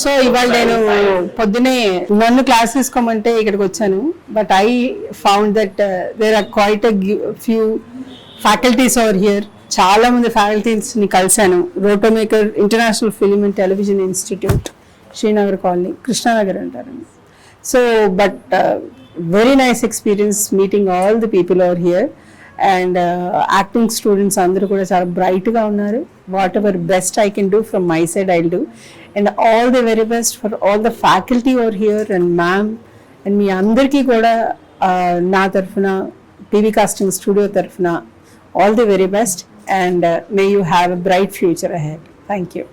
So ఇవాళ నేను పొద్దునే నన్ను క్లాస్ తీసుకోమంటే ఇక్కడికి వచ్చాను. But I found that there are quite few faculties over here. చాలా మంది ఫ్యాకల్టీస్ని కలిశాను. Rotomaker international film and television institute, Srinagar colony, Krishnanagar అంటారండి. So but very nice experience meeting all the people over here. And acting students అందరూ కూడా చాలా బ్రైట్గా ఉన్నారు. Whatever best I can do from my side I'll do. And all the very best for all the faculty over here and ma'am. And మీ అందరికీ కూడా నా తరఫున, TV casting studio తరఫున all the very best, and may you have a bright future ahead. Thank you.